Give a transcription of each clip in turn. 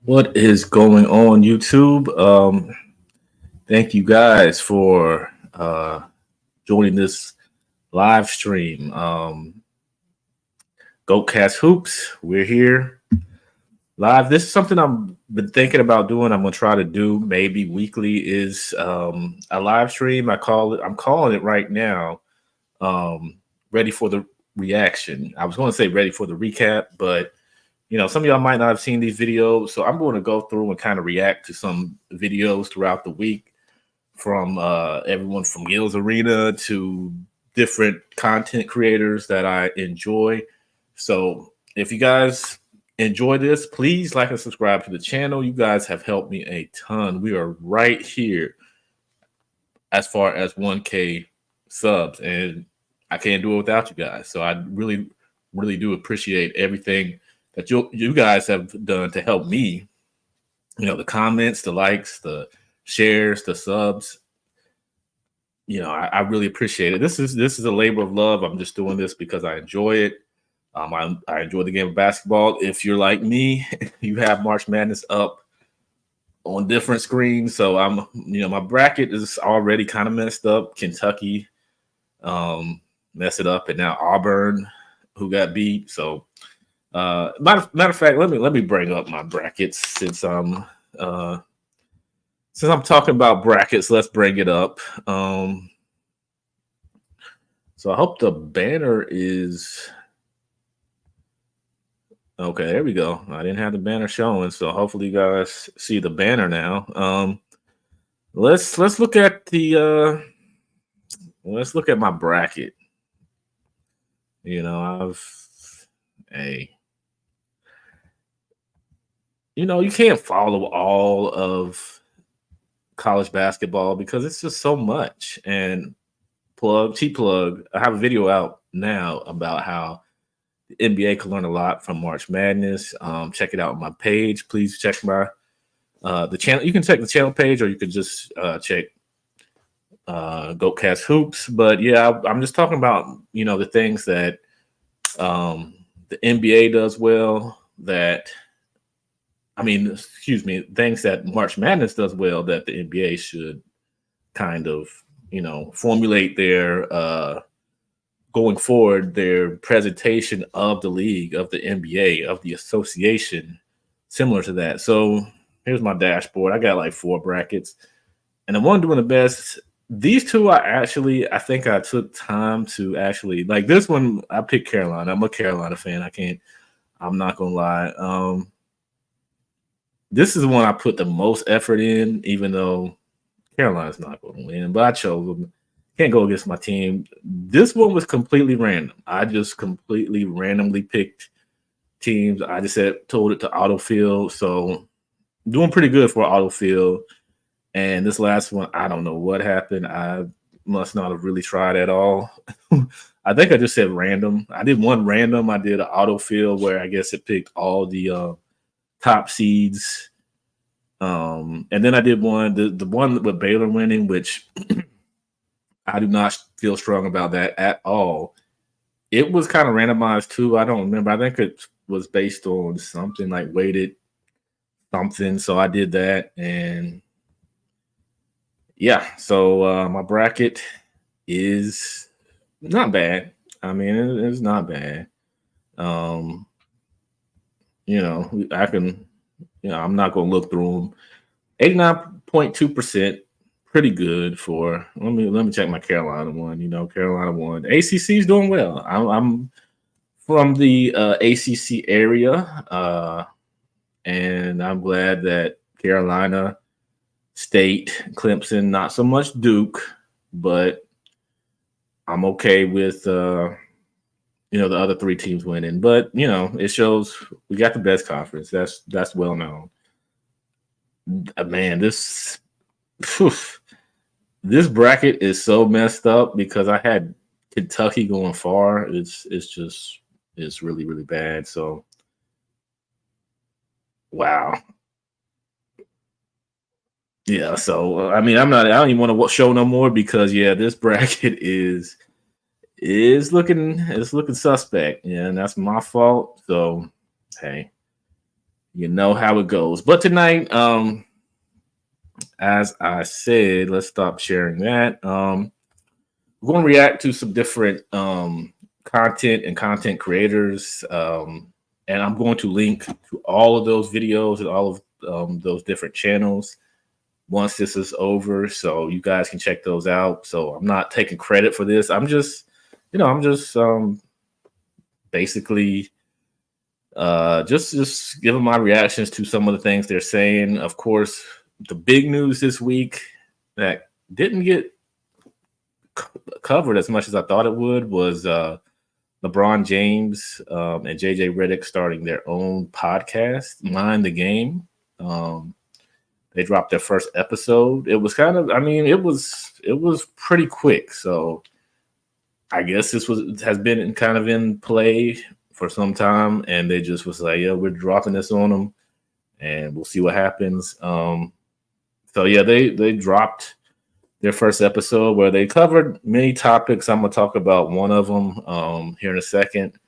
What is going on, YouTube? Thank you guys for joining this live stream. GOATcast Hoops, we're here live. This is something I've been thinking about doing. I'm gonna try to do maybe weekly. Is a live stream. I'm calling it right now. Ready for the reaction. I was going to say ready for the recap, but some of y'all might not have seen these videos, so I'm going to go through and kind of react to some videos throughout the week from everyone from Gilbert Arenas to different content creators that I enjoy. So if you guys enjoy this, please like and subscribe to the channel. You guys have helped me a ton. We are right here as far as 1K subs, and I can't do it without you guys. So I really, really do appreciate everything that you guys have done to help me. The comments, the likes, the shares, the subs. I really appreciate it. This is a labor of love. I'm just doing this because I enjoy it. I enjoy the game of basketball. If you're like me, you have March Madness up on different screens. So my bracket is already kind of messed up. Kentucky messed it up, and now Auburn, who got beat. So matter of fact, let me bring up my brackets since I'm talking about brackets. Let's bring it up. So I hope the banner is okay. There we go. I didn't have the banner showing, so hopefully you guys see the banner now. Let's look at the let's look at my bracket. You can't follow all of college basketball because it's just so much. And cheap plug, I have a video out now about how the NBA can learn a lot from March Madness. Check it out on my page. Please check my the channel. You can check the channel page, or you can just check GOATcast Hoops. But yeah, I'm just talking about the things that the NBA does well, things that March Madness does well that the NBA should kind of, formulate their going forward, their presentation of the league, of the NBA, of the association, similar to that. So here's my dashboard. I got like 4 brackets, and the one doing the best. These two I think I took time to actually like this one. I picked Carolina. I'm a Carolina fan. I'm not gonna lie. This is the one I put the most effort in, even though Carolina's not going to win, but I chose them. Can't go against my team. This one was completely random. I just completely randomly picked teams. I just told it to autofill. So doing pretty good for autofill. And this last one, I don't know what happened. I must not have really tried at all. I think I just said random. I did one random. I did an autofill where I guess it picked all the top seeds. And then I did the one with Baylor winning, which I do not feel strong about that at all. It was kind of randomized too. I don't remember. I think it was based on something like weighted something. So I did that, and yeah. So my bracket is not bad. I mean, it's not bad. I can. I'm not going to look through them. 89.2%, pretty good for. Let me check my Carolina one. Carolina won. ACC is doing well. I'm from the ACC area, and I'm glad that Carolina State, Clemson, not so much Duke, but I'm okay with the other 3 teams winning. But it shows we got the best conference. That's well known. Man, this bracket is so messed up because I had Kentucky going far. It's really, really bad. So wow. Yeah, so I don't even want to show no more because this bracket is looking suspect. Yeah, and that's my fault. So hey, You know how it goes. But tonight, as I said, let's stop sharing that. We're going to react to some different content and content creators. And I'm going to link to all of those videos and all of those different channels once this is over, so you guys can check those out. So I'm not taking credit for this. I'm just, basically just giving my reactions to some of the things they're saying. Of course, the big news this week that didn't get covered as much as I thought it would was LeBron James and JJ Reddick starting their own podcast, Mind the Game. They dropped their first episode. It was kind of, it was pretty quick. So I guess this has been kind of in play for some time, and they just was like, yeah, we're dropping this on them, and we'll see what happens. So yeah, they dropped their first episode where they covered many topics. I'm gonna talk about one of them here in a second.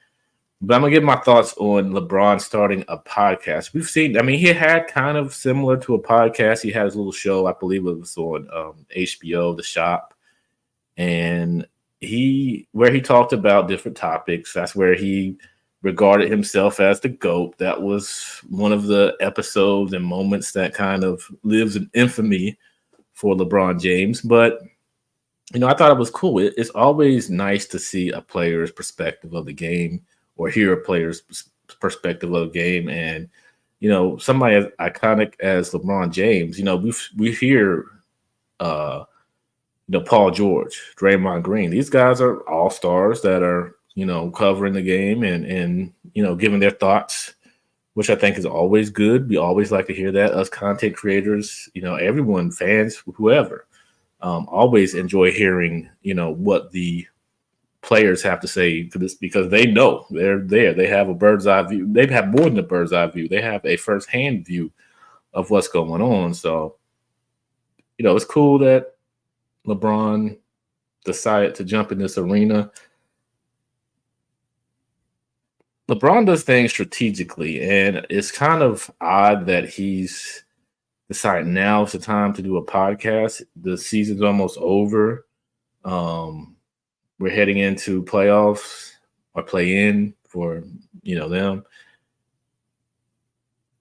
But I'm gonna give my thoughts on LeBron starting a podcast. We've seen, he had kind of similar to a podcast. He had his little show, I believe it was on HBO, The Shop, and where he talked about different topics. That's where he regarded himself as the GOAT. That was one of the episodes and moments that kind of lives in infamy for LeBron James. But I thought it was cool. It's always nice to see a player's perspective of the game, or hear a player's perspective of the game. And, somebody as iconic as LeBron James, we hear, Paul George, Draymond Green. These guys are all stars that are, covering the game and giving their thoughts, which I think is always good. We always like to hear that. Us content creators, everyone, fans, whoever, always enjoy hearing, what the players have to say to this, because they know they're there. They have a bird's eye view. They have more than a bird's eye view. They have a firsthand view of what's going on. So, it's cool that LeBron decided to jump in this arena. LeBron does things strategically, and it's kind of odd that he's decided now is the time to do a podcast. The season's almost over. We're heading into playoffs or play-in for, them.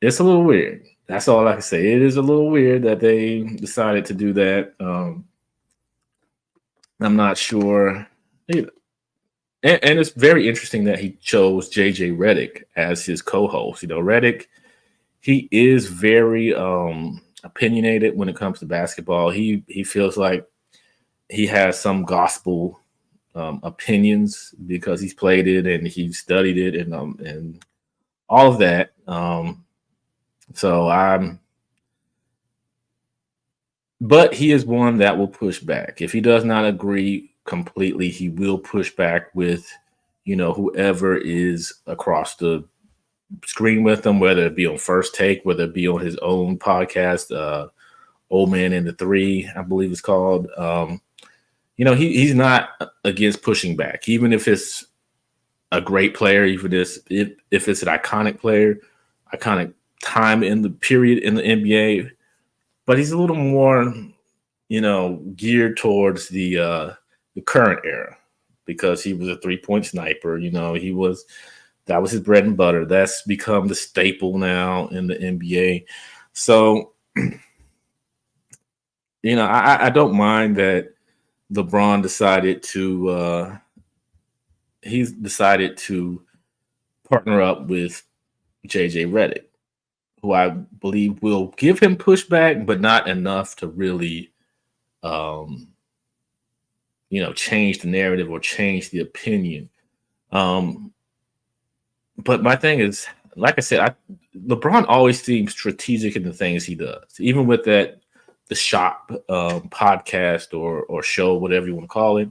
It's a little weird. That's all I can say. It is a little weird that they decided to do that. I'm not sure. And it's very interesting that he chose JJ Reddick as his co-host. Reddick, he is very opinionated when it comes to basketball. He feels like he has some gospel opinions because he's played it and he's studied it and all of that. But he is one that will push back. If he does not agree completely, he will push back with, whoever is across the screen with him, whether it be on First Take, whether it be on his own podcast, Old Man and the Three, I believe it's called. He's not against pushing back, even if it's a great player, even if it's an iconic player, iconic time in the period in the NBA. But he's a little more, geared towards the current era, because he was a 3-point sniper. That was his bread and butter. That's become the staple now in the NBA. So, I don't mind that LeBron decided to partner up with JJ Reddick, who I believe will give him pushback, but not enough to really, change the narrative or change the opinion. But my thing is, like I said, LeBron always seems strategic in the things he does, even with the Shop podcast or show, whatever you want to call it.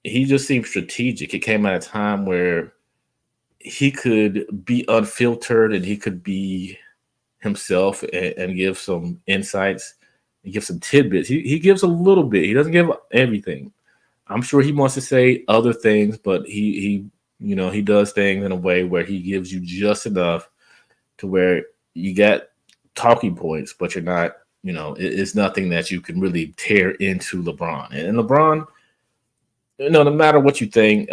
He just seems strategic. It came at a time where he could be unfiltered and he could be himself and give some insights and give some tidbits. He gives a little bit. He doesn't give everything. I'm sure he wants to say other things, but he does things in a way where he gives you just enough to where you get talking points, but you're not, it's nothing that you can really tear into LeBron. And LeBron, no matter what you think,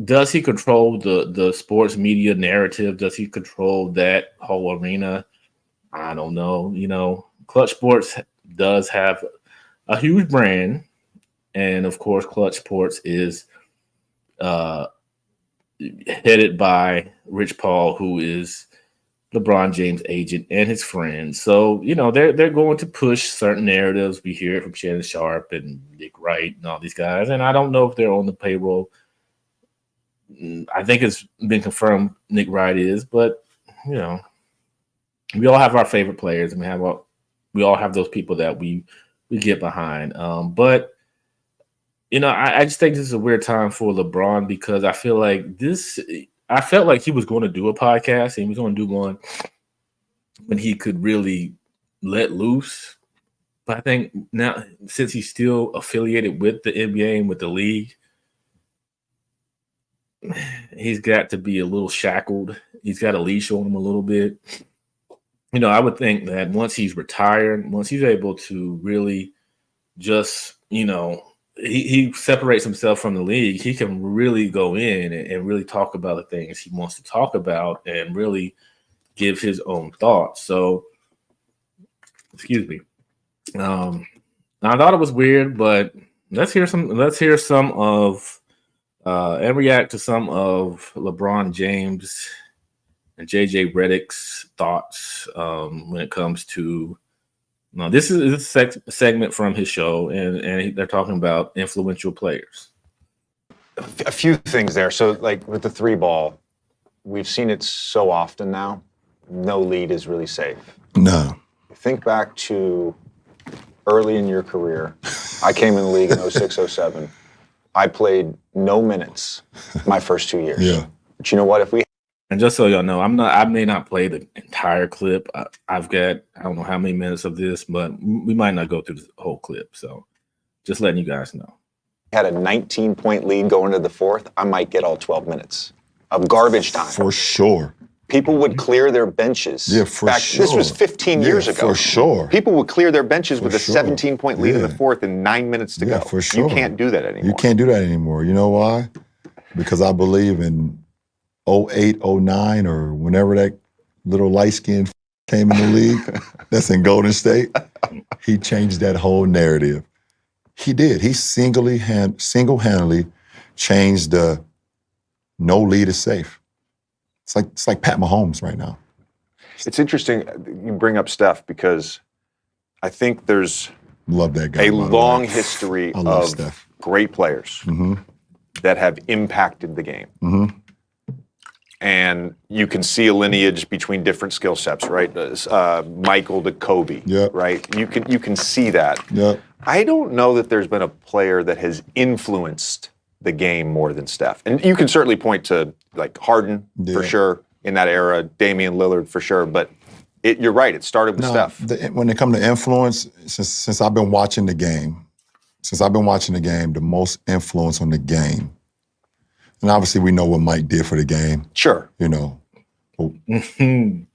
does he control the sports media narrative? Does he control that whole arena? I don't know. Clutch Sports does have a huge brand, and of course, Clutch Sports is headed by Rich Paul, who is LeBron James' agent and his friend. So, they're going to push certain narratives. We hear it from Shannon Sharp and Nick Wright and all these guys. And I don't know if they're on the payroll. I think it's been confirmed Nick Wright is, but, we all have our favorite players, and we all have those people that we get behind. But I just think this is a weird time for LeBron, because I feel like I felt like he was going to do a podcast, and he was going to do one when he could really let loose. But I think now, since he's still affiliated with the NBA and with the league, he's got to be a little shackled. He's got a leash on him a little bit. I would think that once he's retired, once he's able to really just, he separates himself from the league, he can really go in and really talk about the things he wants to talk about and really give his own thoughts. So, excuse me. I thought it was weird, but let's hear some of and react to some of LeBron James and JJ Reddick's thoughts when it comes to. No, this is a segment from his show, and they're talking about influential players. A few things there. So, like with the 3-ball, we've seen it so often now. No lead is really safe. No. Think back to early in your career. I came in the league in 06, 07. I played no minutes my first 2 years. Yeah. But you know what? And just so y'all know, I may not play the entire clip. I've got, I don't know how many minutes of this, but we might not go through the whole clip. So just letting you guys know. Had a 19-point lead going to the fourth, I might get all 12 minutes of garbage time. For sure. People would clear their benches. Yeah, for sure. This was 15 years ago. For sure. People would clear their benches with a 17-point lead in the fourth and 9 minutes to go. For sure. You can't do that anymore. You can't do that anymore. You know why? Because I believe in 08, 09, or whenever that little light-skinned came in the league, that's in Golden State, he changed that whole narrative. He did. He single-handedly changed the no lead is safe. It's like Pat Mahomes right now. It's interesting you bring up Steph, because I think there's Love that guy, a long history of Steph. Great players that have impacted the game. Mm-hmm. And you can see a lineage between different skill sets, right? Michael to Kobe, right? You can see that. Yep. I don't know that there's been a player that has influenced the game more than Steph. And you can certainly point to like Harden for sure in that era, Damian Lillard for sure, but you're right, it started with Steph. When it comes to influence, since I've been watching the game, the most influence on the game, and obviously we know what Mike did for the game. Sure.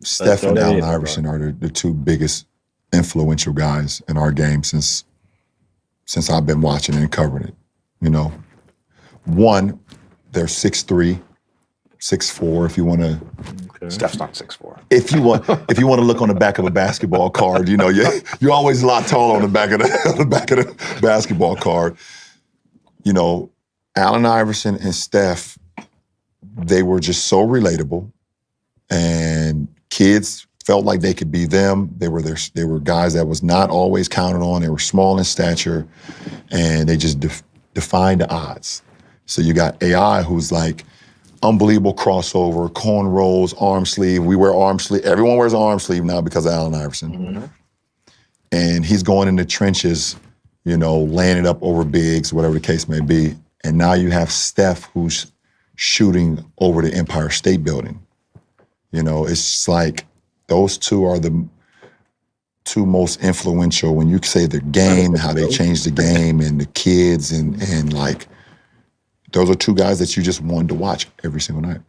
Steph and Allen Iverson are the two biggest influential guys in our game since I've been watching and covering it. One, they're 6'3", 6'4", if you want to. Okay. Steph's not 6'4". If you want to look on the back of a basketball card, you're always a lot taller on the back of the basketball card. Allen Iverson and Steph, they were just so relatable, and kids felt like they could be them. They were guys that was not always counted on. They were small in stature, and they just defied the odds. So you got AI, who's like unbelievable crossover, cornrows, arm sleeve. We wear arm sleeve. Everyone wears an arm sleeve now because of Allen Iverson. Mm-hmm. And he's going in the trenches, laying it up over bigs, whatever the case may be. And now you have Steph, who's shooting over the Empire State Building. It's like those two are the two most influential when you say the game, how they changed the game, and the kids, and like those are two guys that you just wanted to watch every single night.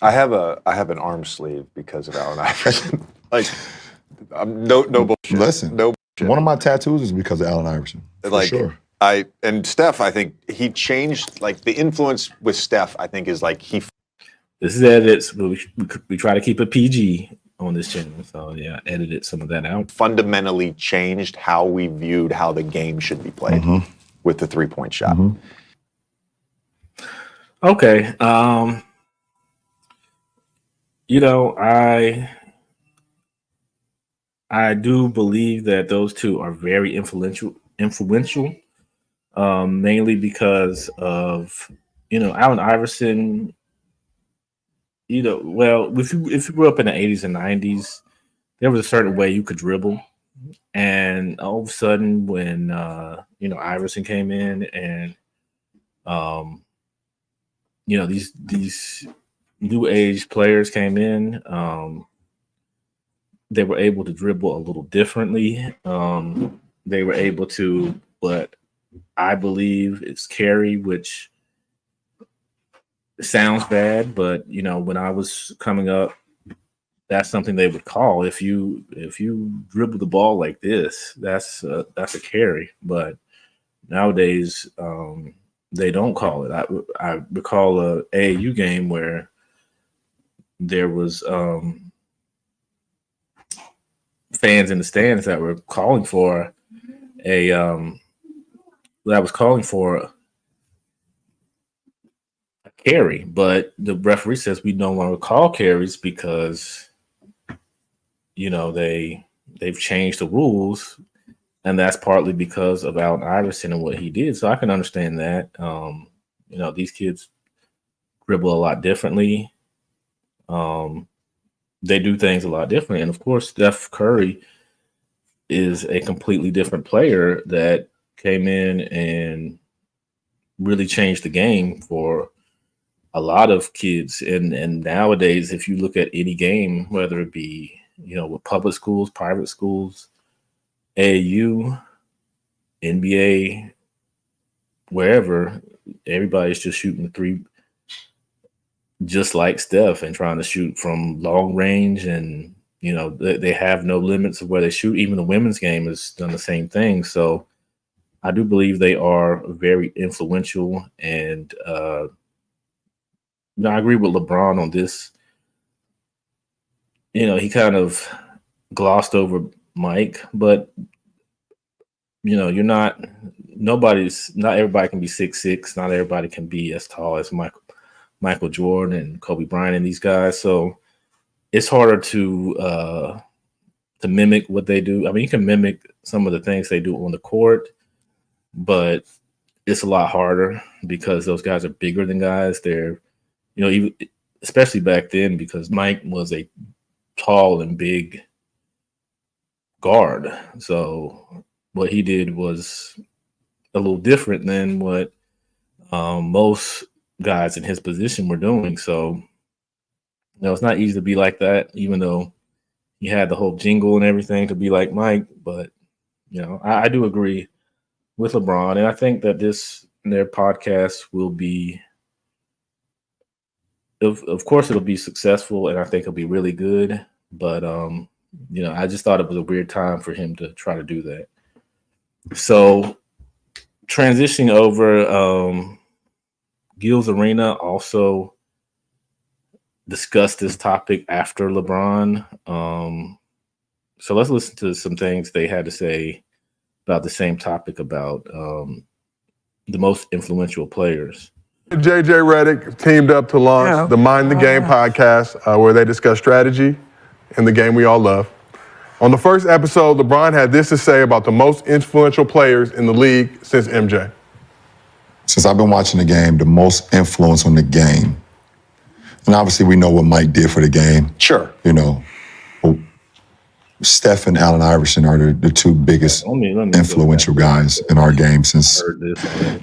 I have an arm sleeve because of Allen Iverson. Like, no bullshit. Listen, no bullshit. One of my tattoos is because of Allen Iverson. For sure. And Steph, I think he changed, like, the influence with Steph, I think, is like he. This is edits. We try to keep it PG on this channel. So, yeah, edited some of that out. Fundamentally changed how we viewed how the game should be played with the three-point shot. Okay. You know, I do believe that those two are very influential, mainly because of, Allen Iverson. Well, if you grew up in the 80s and 90s, there was a certain way you could dribble. And all of a sudden when, Iverson came in and, these new age players came in, they were able to dribble a little differently. They were able to, what I believe is carry, which sounds bad, but when I was coming up, that's something they would call. If you dribble the ball like this, that's a carry. But nowadays, they don't call it. I recall a AAU game where there was fans in the stands that were calling for a carry, but the referee says we no longer call carries because they've changed the rules, and that's partly because of Allen Iverson and what he did. So I can understand that. These kids dribble a lot differently. They do things a lot differently, and of course, Steph Curry is a completely different player that came in and really changed the game for a lot of kids. And nowadays, if you look at any game, whether it be, with public schools, private schools, AAU, NBA, wherever, everybody's just shooting the three just like Steph and trying to shoot from long range. And, they have no limits of where they shoot. Even the women's game has done the same thing. So I do believe they are very influential. And, I agree with LeBron on this. He kind of glossed over Mike, but not everybody can be 6'6". Not everybody can be as tall as Michael Jordan and Kobe Bryant and these guys. So it's harder to mimic what they do. I mean, you can mimic some of the things they do on the court, but it's a lot harder because those guys are bigger than guys. They're even especially back then, because Mike was a tall and big guard. So what he did was a little different than what most guys in his position were doing. So, it's not easy to be like that, even though he had the whole jingle and everything to be like Mike. But, I do agree with LeBron. And I think that their podcast will be, of course, it'll be successful, and I think it'll be really good. But, I just thought it was a weird time for him to try to do that. So, transitioning over, Gilbert Arenas also discussed this topic after LeBron. So let's listen to some things they had to say about the same topic about the most influential players. JJ Reddick teamed up to launch the Mind the Game podcast, where they discuss strategy and the game we all love. On the first episode, LeBron had this to say about the most influential players in the league since MJ. Since I've been watching the game, the most influence on the game, and obviously we know what Mike did for the game. Sure. Steph and Allen Iverson are the two biggest influential guys in our game since,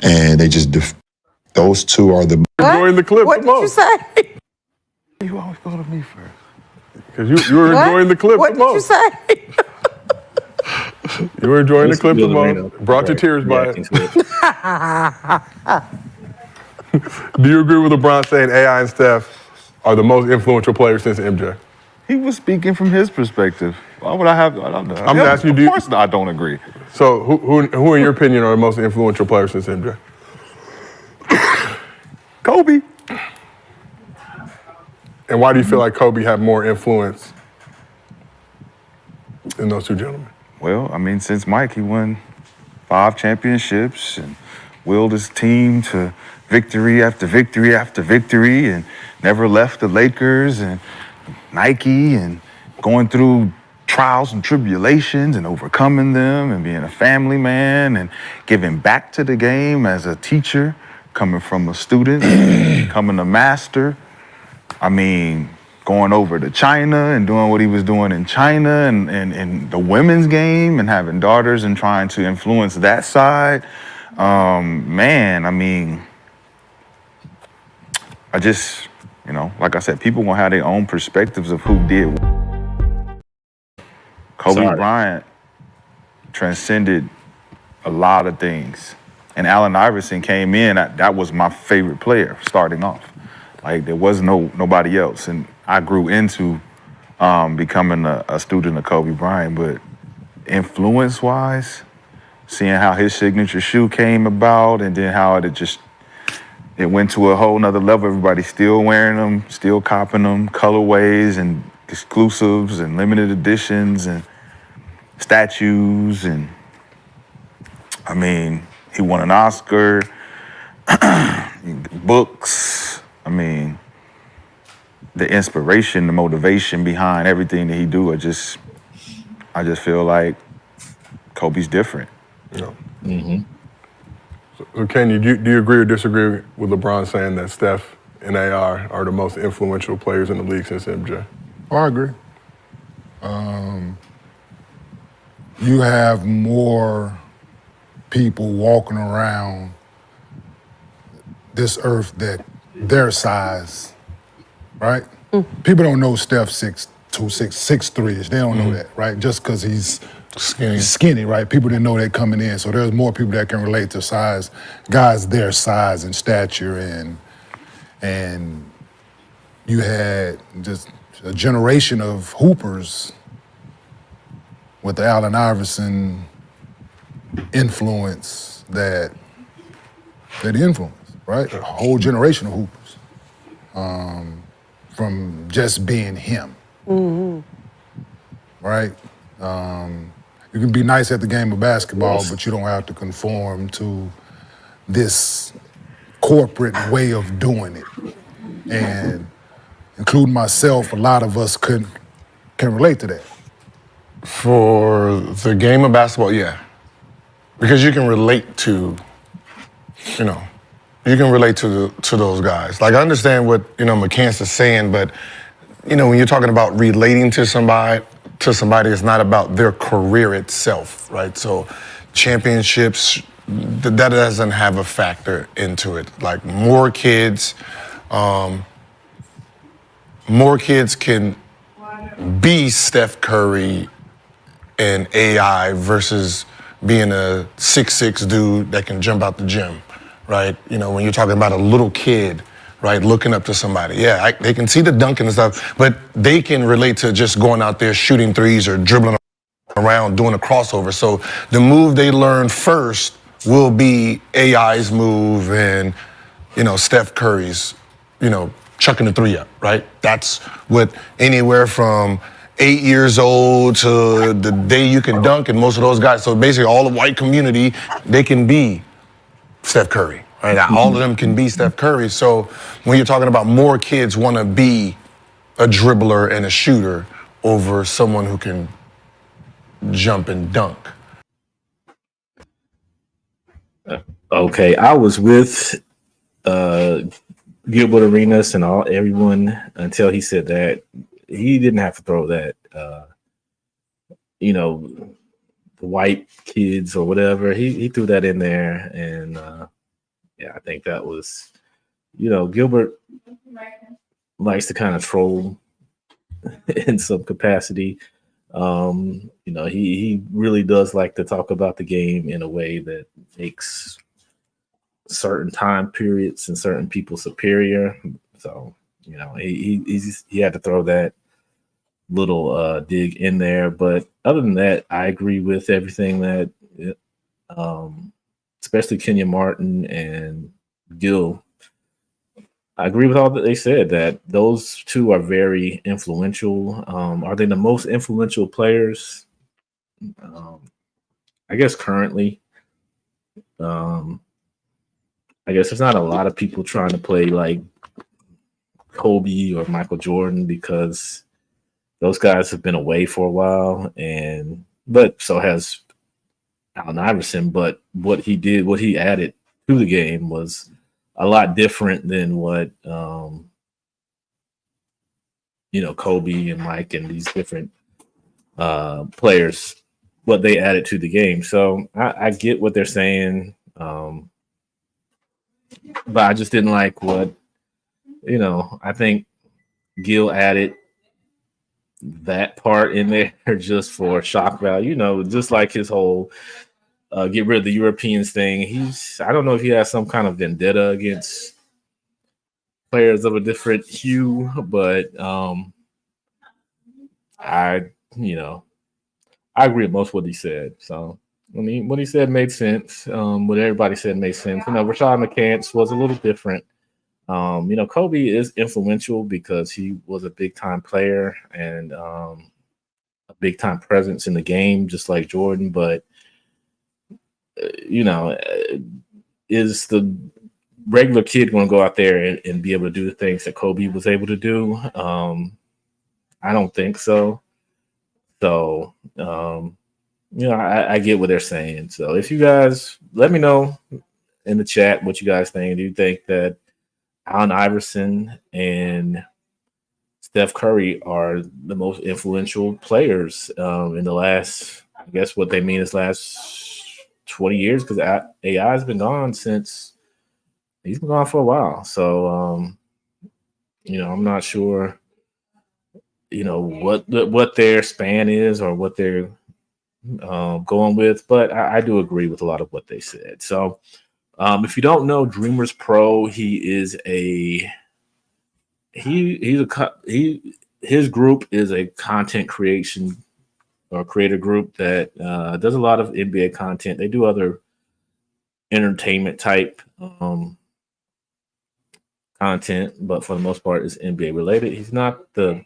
and they just, those two are the. Enjoying the clip what the most. What did you say? You always go to me first. Because you were enjoying the clip what the most. What did you say? You were enjoying the clip the most. Brought your tears by it. Do you agree with LeBron saying AI and Steph are the most influential players since MJ? He was speaking from his perspective. Why would I have? I don't know. I'm asking you. Of course, I don't agree. So, who in your opinion are the most influential players since MJ? Kobe. And why do you feel like Kobe had more influence than those two gentlemen? Well, I mean, since Mike, he won 5 championships and willed his team to victory after victory after victory, and never left the Lakers and Nike, and going through trials and tribulations and overcoming them, and being a family man and giving back to the game as a teacher, coming from a student, becoming a master. I mean, going over to China and doing what he was doing in China, and the women's game, and having daughters and trying to influence that side. Man, I mean, I just, you know, like I said, people gonna have their own perspectives of who did what. Kobe Bryant transcended a lot of things. And Allen Iverson came in, that was my favorite player starting off. Like, there was nobody else. And I grew into becoming a student of Kobe Bryant, but influence-wise, seeing how his signature shoe came about, and then how it went to a whole nother level. Everybody's still wearing them, still copping them, colorways and exclusives and limited editions and statues. And I mean, he won an Oscar, books. I mean, the inspiration, the motivation behind everything that he do, I just feel like Kobe's different. Yeah. Mm-hmm. So Kenny, do you agree or disagree with LeBron saying that Steph and AR are the most influential players in the league since MJ? I agree. You have more people walking around this earth that their size, right? People don't know Steph 6'2", 6'3". They don't know that, right? Just because he's skinny, right? People didn't know that coming in. So there's more people that can relate to size, guys their size and stature, and you had just a generation of hoopers with the Allen Iverson influence that influenced, right? A whole generation of hoopers from just being him, right? You can be nice at the game of basketball, but you don't have to conform to this corporate way of doing it. And including myself, a lot of us can relate to that. For the game of basketball, yeah. Because you can relate to, you can relate to those guys. Like, I understand what, McCants is saying, but, when you're talking about relating to somebody, it's not about their career itself, right? So championships, that doesn't have a factor into it. Like, more kids can be Steph Curry and AI versus being a 6'6" dude that can jump out the gym, right? When you're talking about a little kid, right, looking up to somebody. Yeah, they can see the dunking and stuff, but they can relate to just going out there shooting threes or dribbling around, doing a crossover. So the move they learn first will be AI's move and, Steph Curry's, chucking the three up, right? That's what anywhere from 8 years old to the day you can dunk, and most of those guys, so basically all the white community, they can be Steph Curry, right? All of them can be Steph Curry. So when you're talking about more kids want to be a dribbler and a shooter over someone who can jump and dunk. Okay, I was with Gilbert Arenas and everyone until he said that. He didn't have to throw that, the white kids or whatever. He threw that in there, and I think that was, Gilbert likes to kind of troll in some capacity. He really does like to talk about the game in a way that makes certain time periods and certain people superior. So You know, he had to throw that little dig in there. But other than that, I agree with everything that, especially Kenya Martin and Gil. I agree with all that they said, that those two are very influential. Are they the most influential players? I guess currently. I guess there's not a lot of people trying to play like Kobe or Michael Jordan because those guys have been away for a while, but so has Allen Iverson. But what he added to the game was a lot different than what Kobe and Mike and these different players, what they added to the game. So I get what they're saying, but I just didn't like what I think Gil added that part in there just for shock value, just like his whole get rid of the Europeans thing. I don't know if he has some kind of vendetta against players of a different hue, but I agree with most of what he said. So what he said made sense. What everybody said made sense. Rashad McCants was a little different. Kobe is influential because he was a big time player and a big time presence in the game, just like Jordan. But is the regular kid going to go out there and be able to do the things that Kobe was able to do? I don't think so. So, I get what they're saying. So if you guys let me know in the chat what you guys think. Do you think that Allen Iverson and Steph Curry are the most influential players in the last, I guess what they mean is last 20 years? Because AI has been gone since he's been gone for a while. So, I'm not sure, what their span is or what they're going with, but I do agree with a lot of what they said. So, if you don't know DreamersPro, his group is a content creation or creator group that does a lot of NBA content. They do other entertainment type content, but for the most part, it's NBA related. He's not a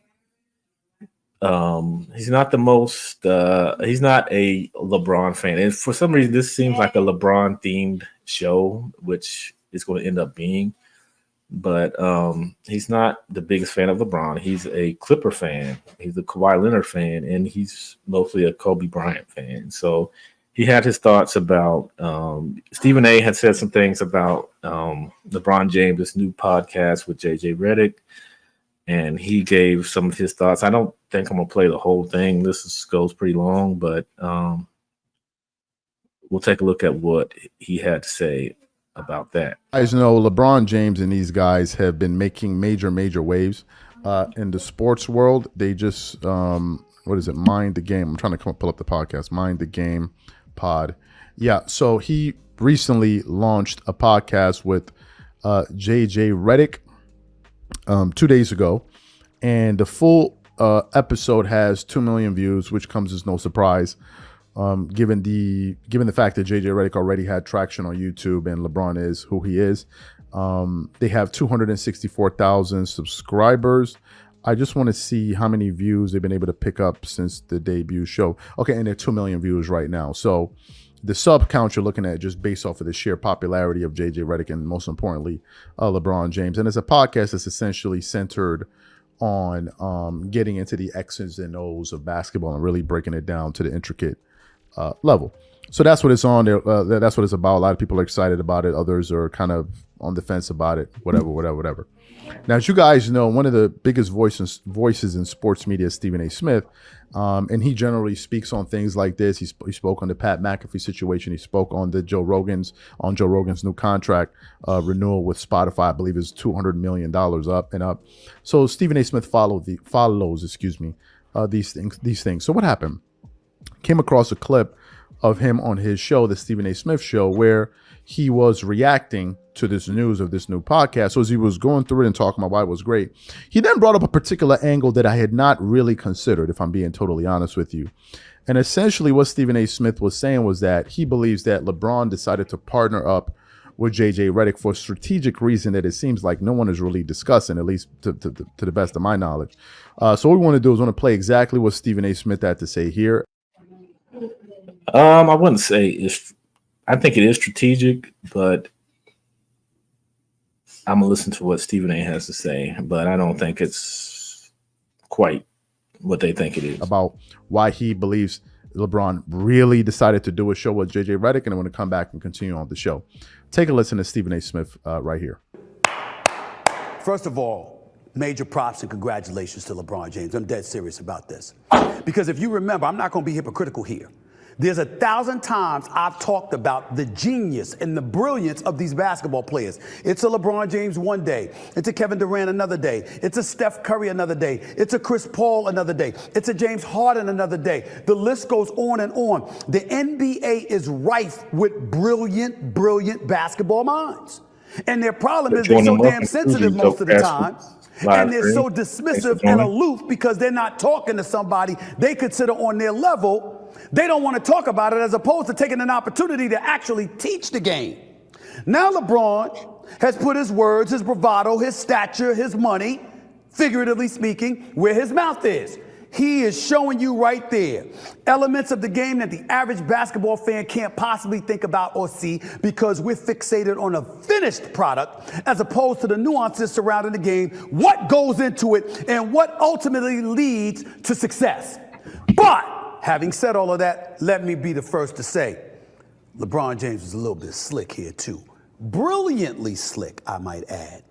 LeBron fan, and for some reason, this seems like a LeBron themed show, which is going to end up being. But he's not the biggest fan of LeBron. He's a Clipper fan. He's a Kawhi Leonard fan, and he's mostly a Kobe Bryant fan. So he had his thoughts about Stephen A. had said some things about LeBron James' new podcast with JJ Reddick, and he gave some of his thoughts. I don't think I'm gonna play the whole thing. This goes pretty long, but we'll take a look at what he had to say about that. Guys know LeBron James and these guys have been making major waves in the sports world. They just what is it? Mind the Game. I'm trying to pull up the podcast. Mind the Game pod. Yeah. So he recently launched a podcast with JJ Reddick 2 days ago, and the full episode has 2 million views, which comes as no surprise. Given the fact that JJ Reddick already had traction on YouTube and LeBron is who he is. They have 264,000 subscribers. I just want to see how many views they've been able to pick up since the debut show. Okay, and they're 2 million views right now. So the sub count you're looking at just based off of the sheer popularity of JJ Reddick and most importantly, LeBron James. And it's a podcast that's essentially centered on getting into the X's and O's of basketball and really breaking it down to the intricate level. So that's what it's on there. That's what it's about. A lot of people are excited about it. Others are kind of on the fence about it. Whatever. Now, as you guys know, one of the biggest voices in sports media is Stephen A. Smith, and he generally speaks on things like this. He spoke on the Pat McAfee situation. He spoke on Joe Rogan's new contract renewal with Spotify. I believe is $200 million up and up. So Stephen A. Smith follows these things. So what happened? Came across a clip of him on his show, the Stephen A. Smith show, where he was reacting to this news of this new podcast. So as he was going through it and talking about why it was great, he then brought up a particular angle that I had not really considered, if I'm being totally honest with you. And essentially what Stephen A. Smith was saying was that he believes that LeBron decided to partner up with JJ Reddick for a strategic reason that it seems like no one is really discussing, at least to the best of my knowledge. So what we want to do is want to play exactly what Stephen A. Smith had to say here. I wouldn't say I think it is strategic, but I'm gonna listen to what Stephen A. has to say. But I don't think it's quite what they think it is. About why he believes LeBron really decided to do a show with JJ Reddick, and I want to come back and continue on the show. Take a listen to Stephen A. Smith right here. First of all, major props and congratulations to LeBron James. I'm dead serious about this. Because if you remember, I'm not going to be hypocritical here. There's 1,000 times I've talked about the genius and the brilliance of these basketball players. It's a LeBron James one day. It's a Kevin Durant another day. It's a Steph Curry another day. It's a Chris Paul another day. It's a James Harden another day. The list goes on and on. The NBA is rife with brilliant, brilliant basketball minds. And their problem is they're so damn sensitive most of the time. And they're so dismissive and aloof because they're not talking to somebody they consider on their level. They don't want to talk about it as opposed to taking an opportunity to actually teach the game. Now LeBron has put his words, his bravado, his stature, his money, figuratively speaking, where his mouth is. He is showing you right there elements of the game that the average basketball fan can't possibly think about or see because we're fixated on a finished product as opposed to the nuances surrounding the game, what goes into it, and what ultimately leads to success. But having said all of that, let me be the first to say, LeBron James was a little bit slick here too. Brilliantly slick, I might add.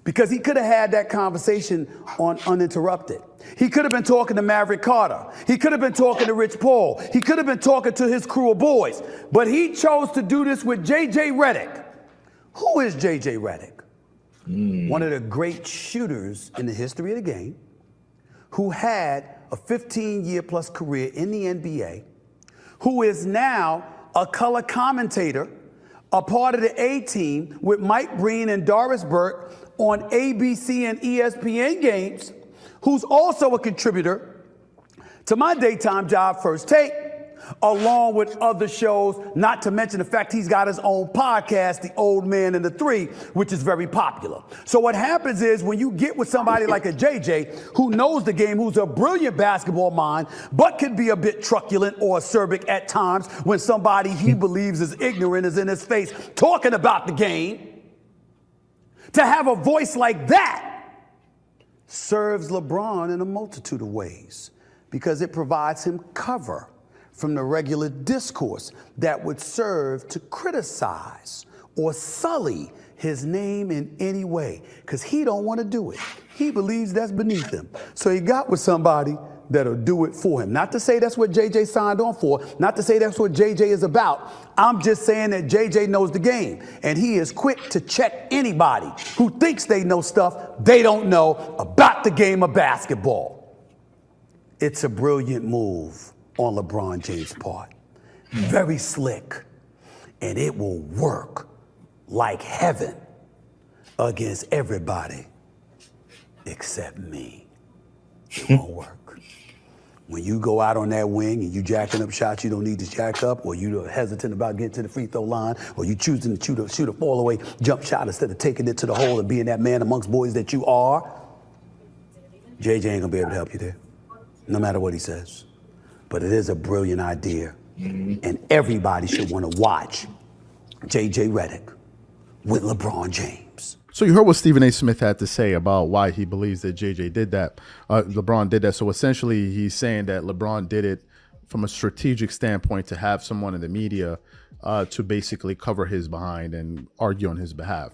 Because he could have had that conversation on uninterrupted. He could have been talking to Maverick Carter. He could have been talking to Rich Paul. He could have been talking to his crew of boys. But he chose to do this with JJ Reddick. Who is JJ Reddick? One of the great shooters in the history of the game, who had a 15-year plus career in the NBA, who is now a color commentator, a part of the A-team with Mike Breen and Doris Burke on ABC and ESPN games, who's also a contributor to my daytime job, First Take, along with other shows, not to mention the fact he's got his own podcast, The Old Man and the Three, which is very popular. So what happens is when you get with somebody like a JJ who knows the game, who's a brilliant basketball mind, but can be a bit truculent or acerbic at times when somebody he believes is ignorant is in his face talking about the game, to have a voice like that serves LeBron in a multitude of ways because it provides him cover from the regular discourse that would serve to criticize or sully his name in any way because he don't want to do it. He believes that's beneath him. So he got with somebody that'll do it for him. Not to say that's what JJ signed on for, not to say that's what JJ is about. I'm just saying that JJ knows the game and he is quick to check anybody who thinks they know stuff they don't know about the game of basketball. It's a brilliant move on LeBron James' part. Very slick. And it will work like heaven against everybody except me. It won't work. When you go out on that wing and you jacking up shots you don't need to jack up, or you're hesitant about getting to the free throw line, or you choosing to shoot a fall away jump shot instead of taking it to the hole and being that man amongst boys that you are, JJ ain't gonna be able to help you there, no matter what he says. But it is a brilliant idea, and everybody should want to watch JJ Reddick with LeBron James. So you heard what Stephen A. Smith had to say about why he believes that JJ did that. LeBron did that. So essentially he's saying that LeBron did it from a strategic standpoint to have someone in the media to basically cover his behind and argue on his behalf.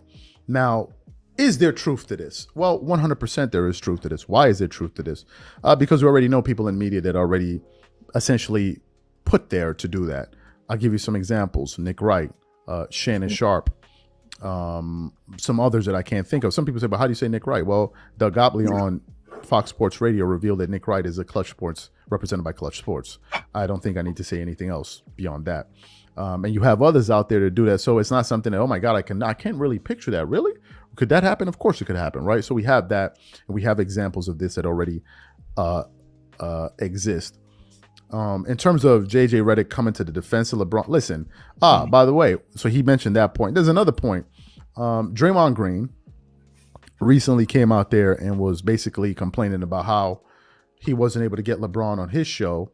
Now, is there truth to this? Well, 100% there is truth to this. Why is there truth to this? Because we already know people in media that are already essentially put there to do that. I'll give you some examples. Nick Wright, Shannon Sharp, some others that I can't think of. Some people say, but how do you say Nick Wright? Well, Doug Gottlieb on Fox Sports Radio revealed that Nick Wright is a Clutch Sports, represented by Clutch Sports. I don't think I need to say anything else beyond that. And you have others out there to do that. So it's not something that, oh my God, I can't really picture that. Really? Could that happen? Of course it could happen, right? So we have that, and we have examples of this that already exist. In terms of JJ Reddick coming to the defense of LeBron, listen, by the way, so he mentioned that point. There's another point. Draymond Green recently came out there and was basically complaining about how he wasn't able to get LeBron on his show.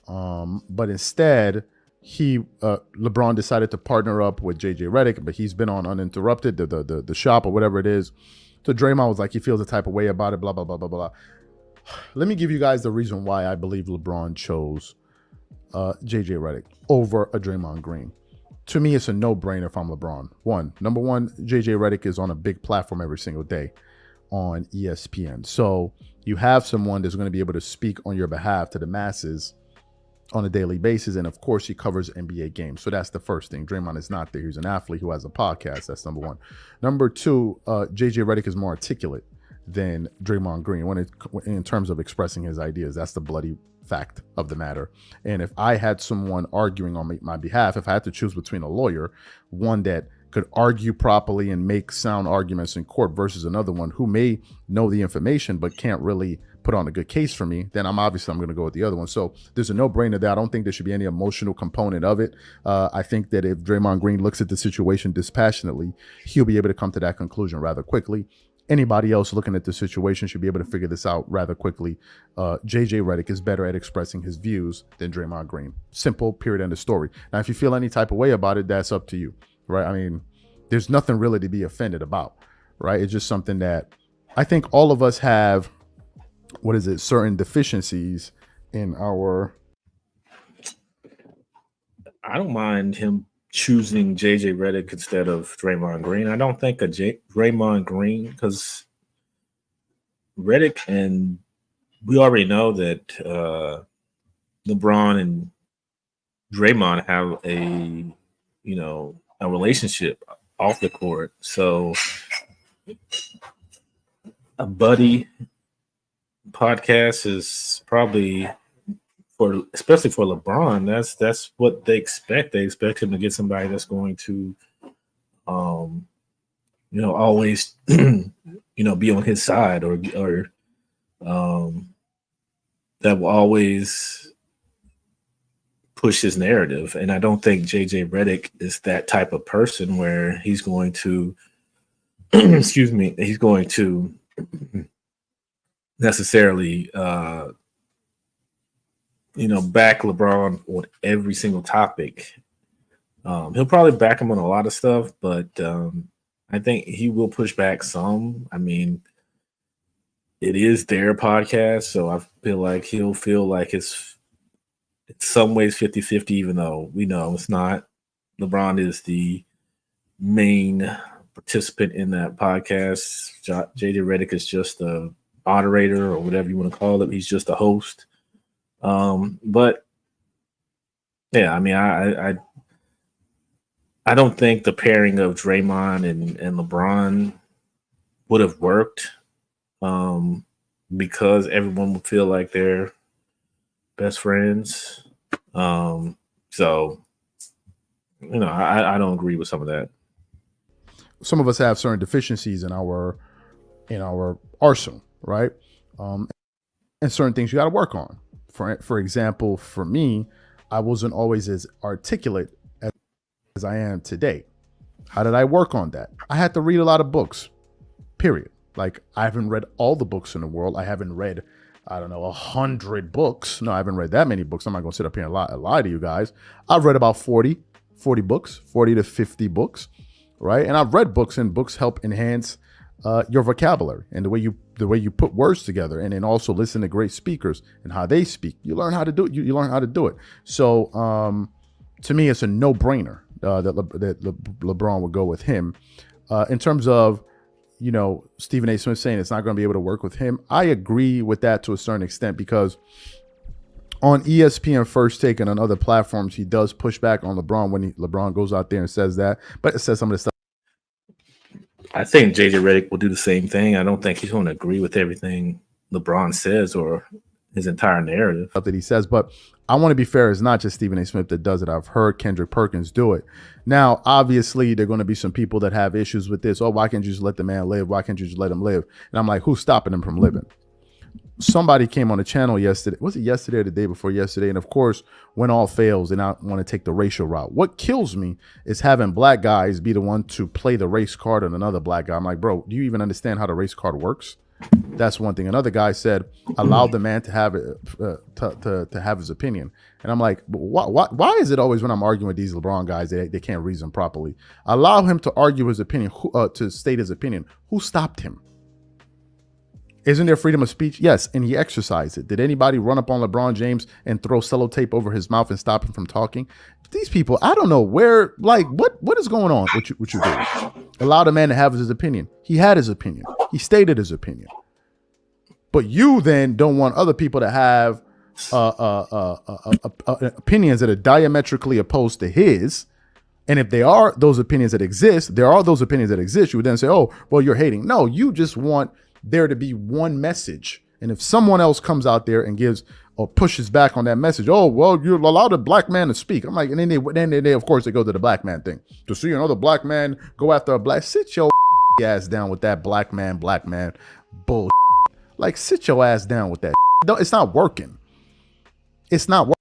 But instead, LeBron decided to partner up with JJ Reddick, but he's been on Uninterrupted, the shop or whatever it is. So Draymond was like, he feels a type of way about it, blah, blah, blah, blah, blah. Let me give you guys the reason why I believe LeBron chose JJ Reddick over a Draymond Green. To me, it's a no-brainer if I'm LeBron. Number one, JJ Reddick is on a big platform every single day on ESPN. So you have someone that's going to be able to speak on your behalf to the masses on a daily basis. And of course, he covers NBA games. So that's the first thing. Draymond is not there. He's an athlete who has a podcast. That's number one. Number two, JJ Reddick is more articulate than Draymond Green in terms of expressing his ideas. That's the bloody fact of the matter. And if I had someone arguing on my behalf, if I had to choose between a lawyer, one that could argue properly and make sound arguments in court versus another one who may know the information but can't really put on a good case for me, then I'm going to go with the other one. So there's a no-brainer there. I don't think there should be any emotional component of it. I think that if Draymond Green looks at the situation dispassionately, he'll be able to come to that conclusion rather quickly. Anybody else looking at the situation should be able to figure this out rather quickly. JJ Reddick is better at expressing his views than Draymond Green. Simple, period, end of story. Now, if you feel any type of way about it, that's up to you, right? I mean, there's nothing really to be offended about, right? It's just something that I think all of us have, certain deficiencies in our... I don't mind him choosing JJ Reddick instead of Draymond Green. I don't think Draymond Green, because Reddick, and we already know that LeBron and Draymond have a relationship off the court. So a buddy podcast is probably, especially for LeBron, that's what they expect. They expect him to get somebody that's going to, always, be on his side, or that will always push his narrative. And I don't think JJ Reddick is that type of person where he's going to, he's going to necessarily, back LeBron on every single topic. He'll probably back him on a lot of stuff, but I think he will push back some. I mean, it is their podcast, so I feel like he'll feel like it's in some ways 50-50, even though we know it's not. LeBron is the main participant in that podcast. JJ Reddick is just a moderator, or whatever you want to call it. He's just a host. But yeah, I mean, I don't think the pairing of Draymond and LeBron would have worked, because everyone would feel like they're best friends. So, I don't agree with some of that. Some of us have certain deficiencies in our arsenal, right? And certain things you got to work on. For example, for me, I wasn't always as articulate as I am today. How did I work on that? I had to read a lot of books, period. Like, I haven't read all the books in the world. I haven't read, 100 books. No, I haven't read that many books. I'm not going to sit up here and lie to you guys. I've read about 40 books, 40 to 50 books, right? And I've read books, and books help enhance your vocabulary and the way you put words together, and then also listen to great speakers and how they speak. You learn how to do it. You learn how to do it. So to me, it's a no-brainer that LeBron would go with him. In terms of, Stephen A. Smith saying it's not going to be able to work with him, I agree with that to a certain extent, because on ESPN First Take and on other platforms, he does push back on LeBron when LeBron goes out there and says that, but it says some of the stuff. I think JJ Reddick will do the same thing. I don't think he's going to agree with everything LeBron says, or his entire narrative that he says. But I want to be fair. It's not just Stephen A. Smith that does it. I've heard Kendrick Perkins do it. Now, obviously, there are going to be some people that have issues with this. Oh, why can't you just let the man live? Why can't you just let him live? And I'm like, who's stopping him from living? Somebody came on the channel yesterday. Was it yesterday or the day before yesterday? And of course, when all fails, and I want to take the racial route. What kills me is having black guys be the one to play the race card on another black guy. I'm like, bro, do you even understand how the race card works? That's one thing. Another guy said, allow the man to have it, to have his opinion. And I'm like, why is it always when I'm arguing with these LeBron guys, they can't reason properly? Allow him to argue his opinion, to state his opinion. Who stopped him? Isn't there freedom of speech? Yes, and he exercised it. Did anybody run up on LeBron James and throw sellotape over his mouth and stop him from talking? These people, I don't know where, like, what is going on? What you do? Allow the man to have his opinion. He had his opinion. He stated his opinion. But you then don't want other people to have opinions that are diametrically opposed to his. And if there are those opinions that exist, you would then say, oh, well, you're hating. No, you just want there to be one message. And if someone else comes out there and gives or pushes back on that message, oh, well, you're allowed a black man to speak. I'm like, and then they of course, they go to the black man thing. To see another black man go after a black, sit your ass down with that black man bull. Like, sit your ass down with that. No, it's not working. It's not working.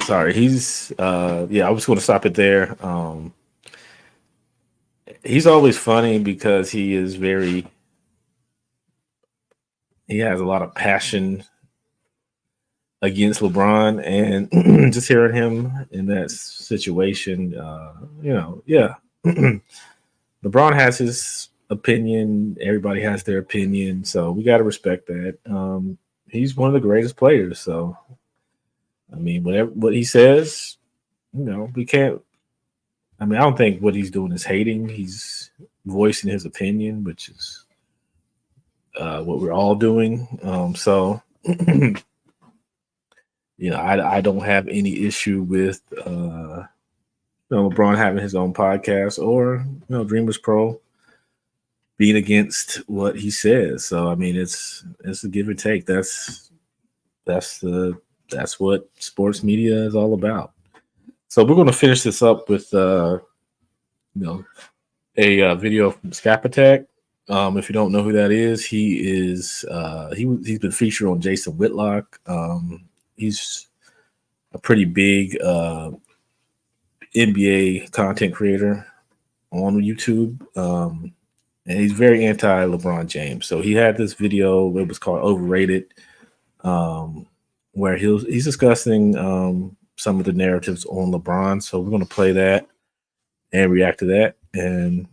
Sorry, he's I was going to stop it there. He's always funny because he has a lot of passion against LeBron, and just hearing him in that situation, LeBron has his opinion, everybody has their opinion, so we got to respect that. He's one of the greatest players, so I mean, what he says, we can't. I mean, I don't think what he's doing is hating. He's voicing his opinion, which is what we're all doing. So, I don't have any issue with LeBron having his own podcast or DreamersPro being against what he says. So, I mean, it's a give and take. That's what sports media is all about. So we're going to finish this up with a video from Skap Attack. If you don't know who that is, he's been featured on Jason Whitlock. He's a pretty big NBA content creator on YouTube, and he's very anti LeBron James. So he had this video. It was called Overrated. Where he's discussing some of the narratives on LeBron. So we're going to play that and react to that, and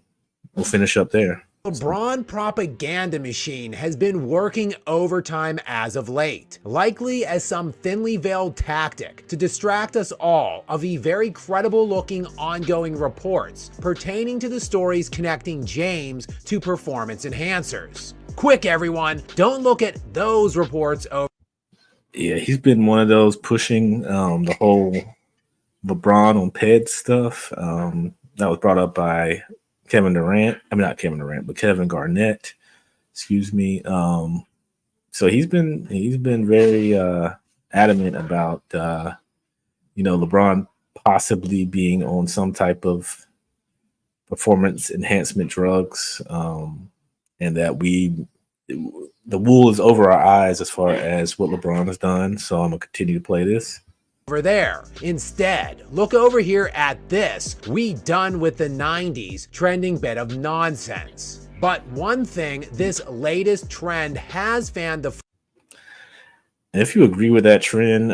we'll finish up there. LeBron propaganda machine has been working overtime as of late, likely as some thinly veiled tactic to distract us all of the very credible looking ongoing reports pertaining to the stories connecting James to performance enhancers. Quick, everyone, don't look at those reports over. Yeah, he's been one of those pushing the whole LeBron on PED stuff. That was brought up by Kevin Garnett. Excuse me. So he's been very adamant about LeBron possibly being on some type of performance enhancement drugs, and that the wool is over our eyes as far as what LeBron has done. So I'm going to continue to play this. Over there. Instead, look over here at this "we done with the 90s" trending bit of nonsense. But one thing this latest trend has fanned the if you agree with that trend,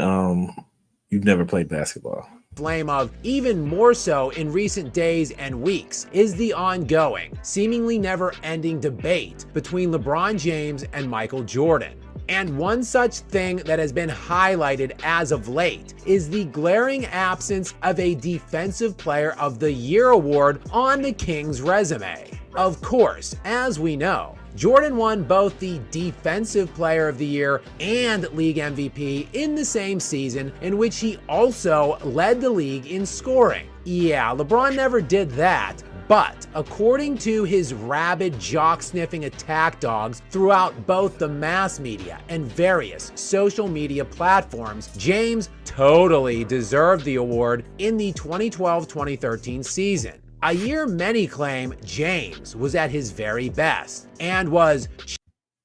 you've never played basketball. Flame of, even more so in recent days and weeks, is the ongoing, seemingly never-ending debate between LeBron James and Michael Jordan. And one such thing that has been highlighted as of late is the glaring absence of a Defensive Player of the Year award on the Kings' resume. Of course, as we know, Jordan won both the Defensive Player of the Year and League MVP in the same season, in which he also led the league in scoring. Yeah, LeBron never did that, but according to his rabid jock-sniffing attack dogs throughout both the mass media and various social media platforms, James totally deserved the award in the 2012-2013 season. A year many claim James was at his very best and was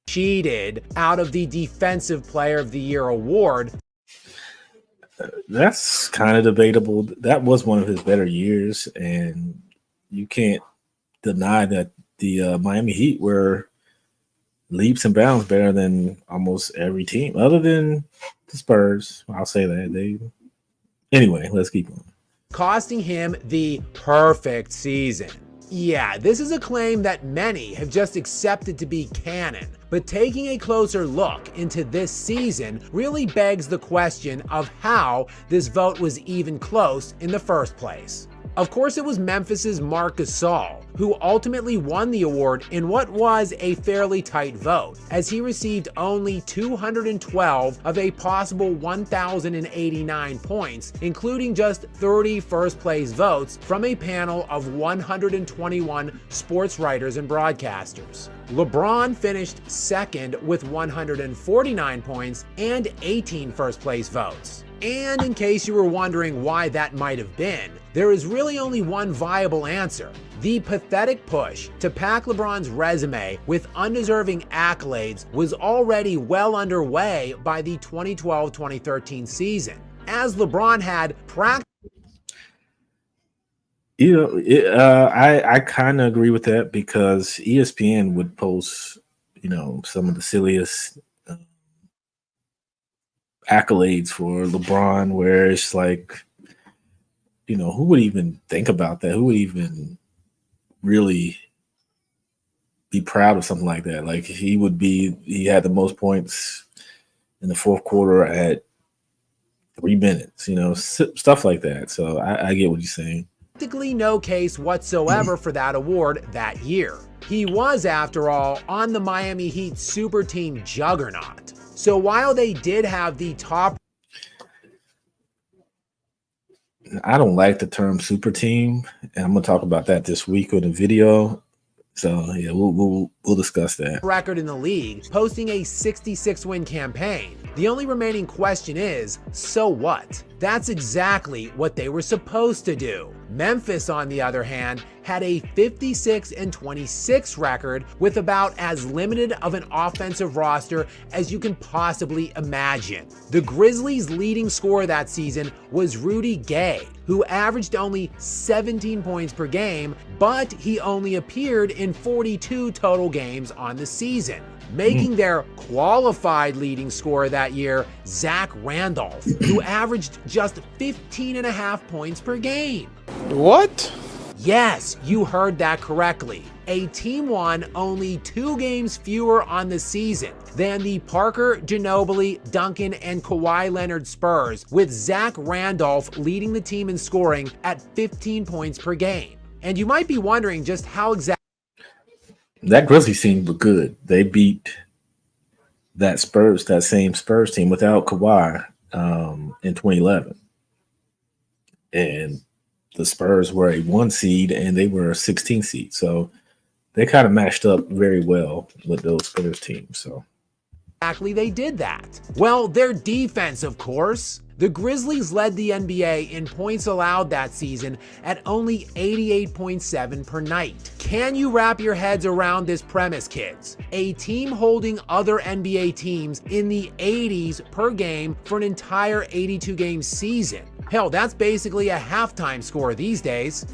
cheated out of the Defensive Player of the Year award. That's kind of debatable. That was one of his better years, and you can't deny that the Miami Heat were leaps and bounds better than almost every team, other than the Spurs. I'll say that. Anyway, let's keep on. Costing him the perfect season. Yeah, this is a claim that many have just accepted to be canon, but taking a closer look into this season really begs the question of how this vote was even close in the first place. Of course, it was Memphis's Marc Gasol who ultimately won the award in what was a fairly tight vote, as he received only 212 of a possible 1,089 points, including just 30 first-place votes from a panel of 121 sports writers and broadcasters. LeBron finished second with 149 points and 18 first-place votes. And in case you were wondering why that might have been, there is really only one viable answer. The pathetic push to pack LeBron's resume with undeserving accolades was already well underway by the 2012-2013 season, as LeBron had practiced. I kind of agree with that, because ESPN would post, some of the silliest accolades for LeBron, where it's like, who would even think about that? Who would even really be proud of something like that? Like, he had the most points in the fourth quarter at 3 minutes, stuff like that. So I get what you're saying. Practically no case whatsoever for that award that year. He was, after all, on the Miami Heat super team juggernaut. So while they did have the top, I don't like the term super team, and I'm gonna talk about that this week in a video. So yeah, we'll discuss that. Record in the league, posting a 66-win campaign. The only remaining question is, so what? That's exactly what they were supposed to do. Memphis, on the other hand, had a 56-26 record with about as limited of an offensive roster as you can possibly imagine. The Grizzlies' leading scorer that season was Rudy Gay, who averaged only 17 points per game, but he only appeared in 42 total games on the season, making their qualified leading scorer that year Zach Randolph, who averaged just 15.5 points per game. What? Yes, you heard that correctly. A team won only 2 games fewer on the season than the Parker, Ginobili, Duncan, and Kawhi Leonard Spurs, with Zach Randolph leading the team in scoring at 15 points per game. And you might be wondering just how exactly that Grizzlies team was good. They beat that same Spurs team without Kawhi in 2011. And the Spurs were a 1 seed and they were a 16 seed. So they kind of matched up very well with those Spurs teams. So exactly they did that? Well, their defense, of course. The Grizzlies led the NBA in points allowed that season at only 88.7 per night. Can you wrap your heads around this premise, kids? A team holding other NBA teams in the 80s per game for an entire 82-game season. Hell, that's basically a halftime score these days.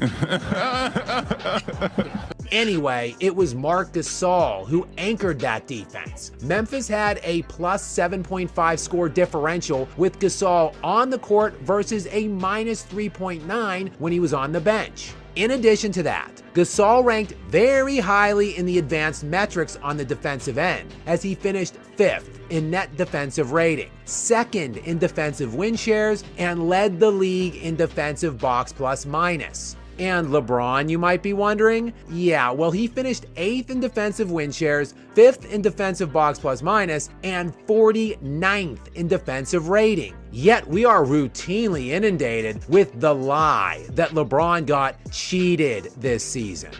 Anyway, it was Marc Gasol who anchored that defense. Memphis had a plus 7.5 score differential with Gasol on the court versus a minus 3.9 when he was on the bench. In addition to that, Gasol ranked very highly in the advanced metrics on the defensive end, as he finished 5th in net defensive rating, 2nd in defensive win shares, and led the league in defensive box plus minus. And LeBron, you might be wondering? Yeah, well, he finished 8th in defensive win shares, 5th in defensive box plus minus, and 49th in defensive rating. Yet we are routinely inundated with the lie that LeBron got cheated this season.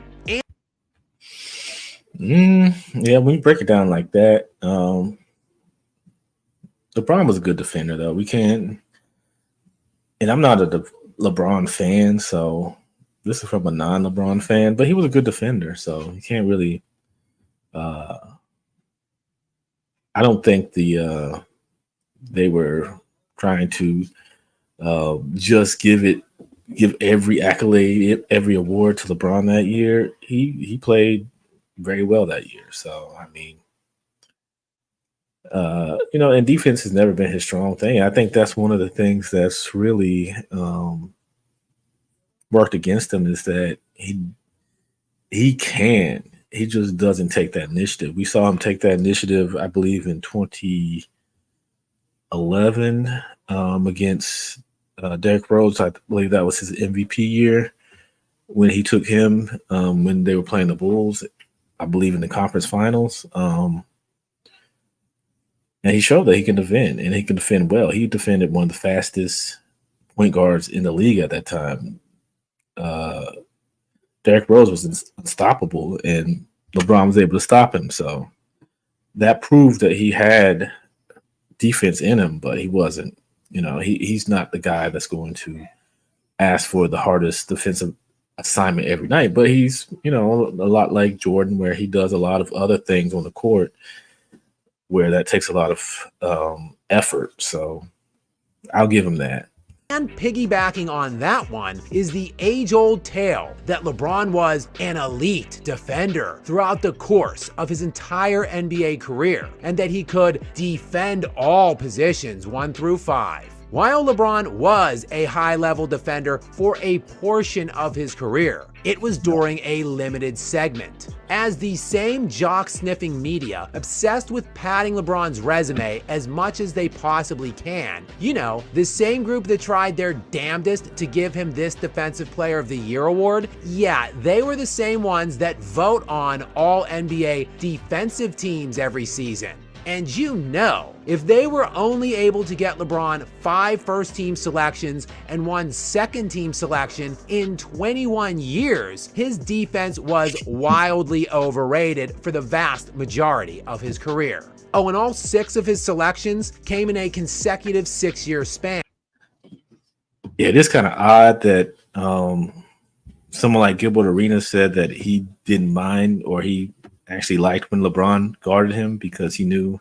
Yeah, when you break it down like that, LeBron was a good defender, though. We can't, and I'm not a LeBron fan, so this is from a non-LeBron fan, but he was a good defender, so you can't really. I don't think they were trying to just give every accolade, every award to LeBron that year. He played very well that year, so I mean. And defense has never been his strong thing. I think that's one of the things that's really worked against him is that he just doesn't take that initiative. We saw him take that initiative, I believe, in 2011 against Derrick Rose. I believe that was his MVP year when he took him when they were playing the Bulls, I believe in the conference finals. And he showed that he can defend, and he can defend well. He defended one of the fastest point guards in the league at that time. Derrick Rose was unstoppable, and LeBron was able to stop him. So that proved that he had defense in him, but he wasn't. He's not the guy that's going to ask for the hardest defensive assignment every night. But he's, a lot like Jordan, where he does a lot of other things on the court where that takes a lot of effort. So I'll give him that. And piggybacking on that one is the age-old tale that LeBron was an elite defender throughout the course of his entire NBA career, and that he could defend all positions 1 through 5. While LeBron was a high-level defender for a portion of his career, it was during a limited segment. As the same jock-sniffing media obsessed with padding LeBron's resume as much as they possibly can, the same group that tried their damnedest to give him this Defensive Player of the Year award, yeah, they were the same ones that vote on all NBA defensive teams every season. And if they were only able to get LeBron 5 first-team selections and 1 second-team selection in 21 years, his defense was wildly overrated for the vast majority of his career. Oh, and all 6 of his selections came in a consecutive 6-year span. Yeah, it is kind of odd that someone like Gilbert Arenas said that he didn't mind, or he actually liked when LeBron guarded him because he knew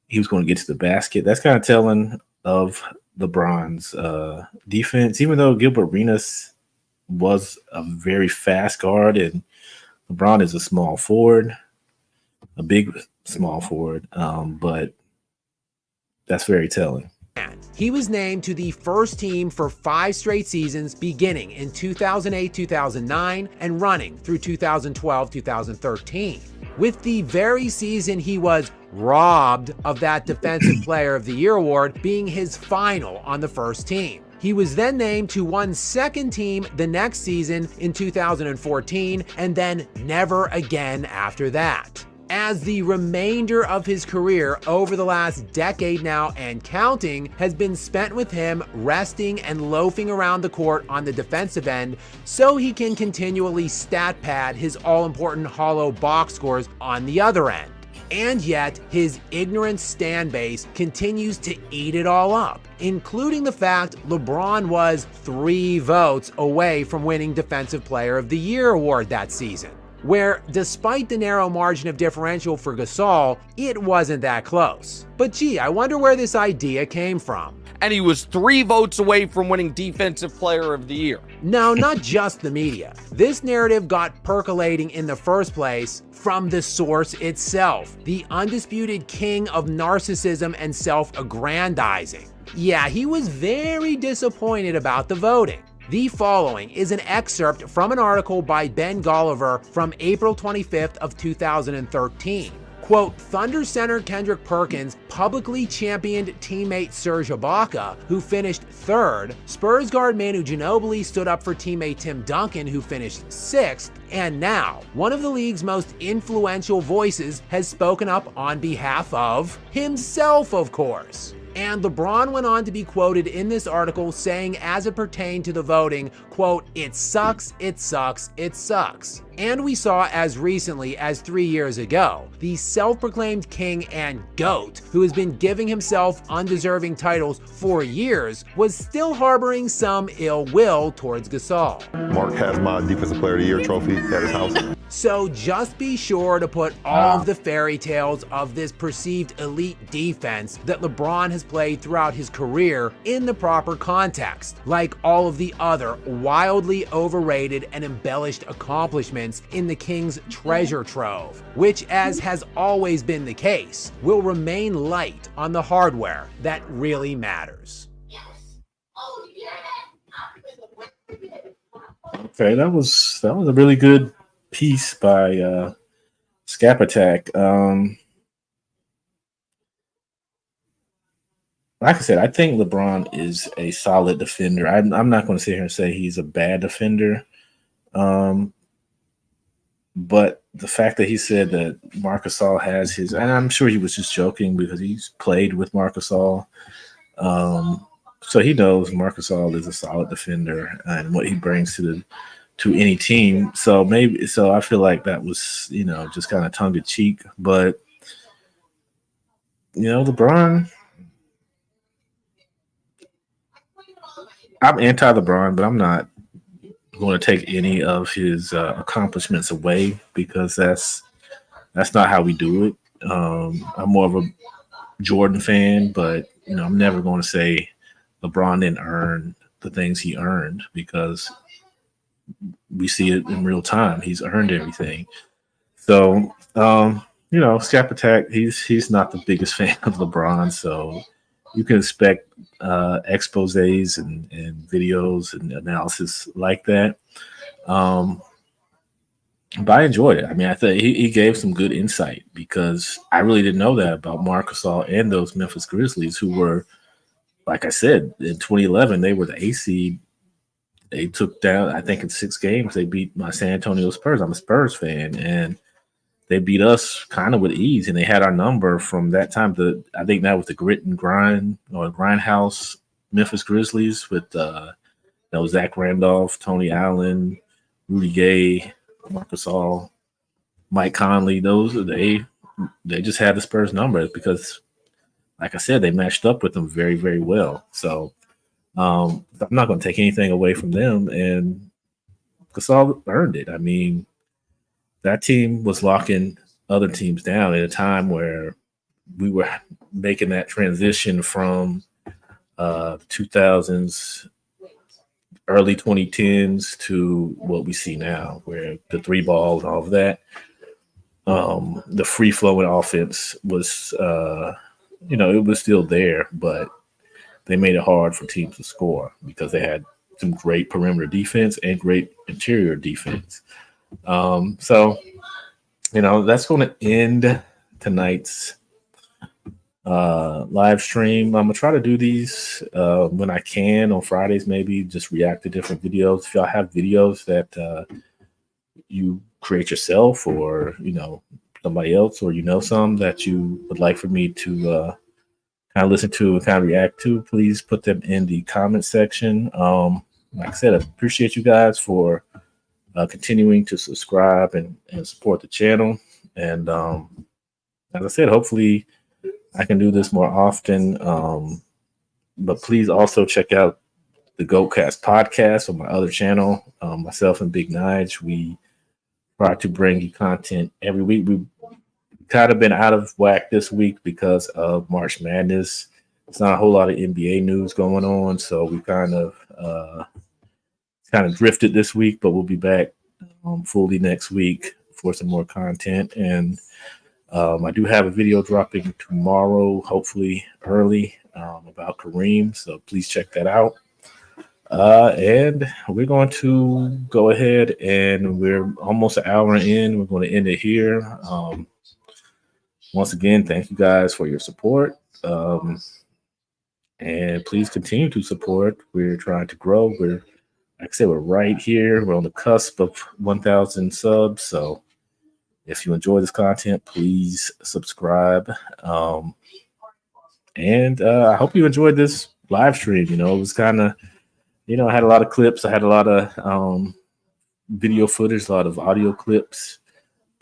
he was going to get to the basket. That's kind of telling of LeBron's defense, even though Gilbert Arenas was a very fast guard and LeBron is a small forward, a big small forward, but that's very telling. He was named to the first team for 5 straight seasons beginning in 2008-2009 and running through 2012-2013. With the very season he was robbed of that Defensive Player of the Year award being his final on the first team. He was then named to 1 second team the next season in 2014 and then never again after that. As the remainder of his career over the last decade now and counting has been spent with him resting and loafing around the court on the defensive end so he can continually stat pad his all-important hollow box scores on the other end. And yet, his ignorant stan base continues to eat it all up, including the fact LeBron was 3 votes away from winning Defensive Player of the Year award that season, where despite the narrow margin of differential for Gasol, it wasn't that close. But gee, I wonder where this idea came from. And he was 3 votes away from winning Defensive Player of the Year. No, not just the media. This narrative got percolating in the first place from the source itself, the undisputed king of narcissism and self-aggrandizing. Yeah, he was very disappointed about the voting. The following is an excerpt from an article by Ben Golliver from April 25th of 2013. Quote, Thunder center Kendrick Perkins publicly championed teammate Serge Ibaka, who finished third. Spurs guard Manu Ginobili stood up for teammate Tim Duncan, who finished sixth. And now, one of the league's most influential voices has spoken up on behalf of himself, of course. And LeBron went on to be quoted in this article saying, as it pertained to the voting, quote, it sucks, it sucks, it sucks. And we saw as recently as 3 years ago, the self-proclaimed king and GOAT, who has been giving himself undeserving titles for years, was still harboring some ill will towards Gasol. Mark has my Defensive Player of the Year trophy at his house. So just be sure to put all of the fairy tales of this perceived elite defense that LeBron has played throughout his career in the proper context, like all of the other wildly overrated and embellished accomplishments in the King's treasure trove, which, as has always been the case, will remain light on the hardware that really matters. Okay, that was a really good piece by Skap Attack. Like I said, I think LeBron is a solid defender. I'm not going to sit here and say he's a bad defender. But the fact that he said that Marc Gasol has his, and I'm sure he was just joking because he's played with Marc Gasol. So he knows Marc Gasol is a solid defender and what he brings to any team. So I feel like that was, just kind of tongue in cheek. But, LeBron, I'm anti-LeBron, but I'm not going to take any of his accomplishments away because that's not how we do it. I'm more of a Jordan fan, but, I'm never going to say LeBron didn't earn the things he earned because we see it in real time. He's earned everything. So, Skap Attack, he's not the biggest fan of LeBron, so you can expect exposés and videos and analysis like that. But I enjoyed it. I mean, I think he gave some good insight because I really didn't know that about Marc Gasol and those Memphis Grizzlies who were, like I said, in 2011, they were the A seed. They took down, I think in 6 games, they beat my San Antonio Spurs. I'm a Spurs fan, and they beat us kind of with ease, and they had our number from that time. I think that was the grit and grind or grindhouse Memphis Grizzlies with Zach Randolph, Tony Allen, Rudy Gay, Marc Gasol, Mike Conley. They just had the Spurs number because, like I said, they matched up with them very, very well. So I'm not going to take anything away from them, and Gasol earned it. I mean, that team was locking other teams down at a time where we were making that transition from 2000s, early 2010s to what we see now, where the 3-ball and all of that, the free-flowing offense was, it was still there, but they made it hard for teams to score because they had some great perimeter defense and great interior defense. So, that's going to end tonight's live stream. I'm going to try to do these when I can on Fridays, maybe just react to different videos. If y'all have videos that you create yourself or, somebody else, or some that you would like for me to kind of listen to and kind of react to, please put them in the comment section. Like I said, I appreciate you guys for continuing to subscribe and support the channel. And as I said, hopefully I can do this more often. But please also check out the GOATcast podcast on my other channel. Myself and Big Nige, we try to bring you content every week. We've kind of been out of whack this week because of March Madness. It's not a whole lot of NBA news going on, so we kind of drifted this week, but we'll be back fully next week for some more content. And I do have a video dropping tomorrow, hopefully early, about Kareem, so please check that out. And we're going to go ahead, and we're almost an hour in. We're going to end it here. once again, thank you guys for your support. And please continue to support. We're trying to grow. We're, like I said, we're right here. We're on the cusp of 1,000 subs. So if you enjoy this content, please subscribe. And I hope you enjoyed this live stream. You know, it was kind of, you know, I had a lot of clips. I had a lot of video footage, a lot of audio clips.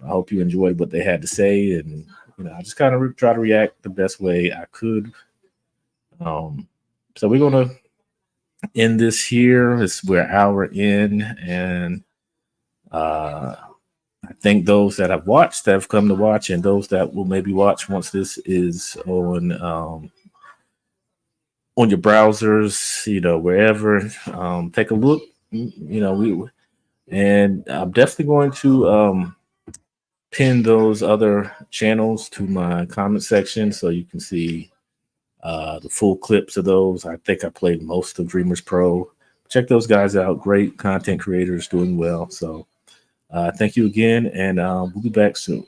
I hope you enjoyed what they had to say. And, you know, I just kind of try to react the best way I could. So we're going to end this here. We're an hour in. And I thank those that have watched, that have come to watch, and those that will maybe watch once this is on your browsers, you know, wherever. Take a look. You know, and I'm definitely going to pin those other channels to my comment section so you can see the full clips of those. I think I played most of DreamersPro. Check those guys out. Great content creators doing well. So thank you again, and we'll be back soon.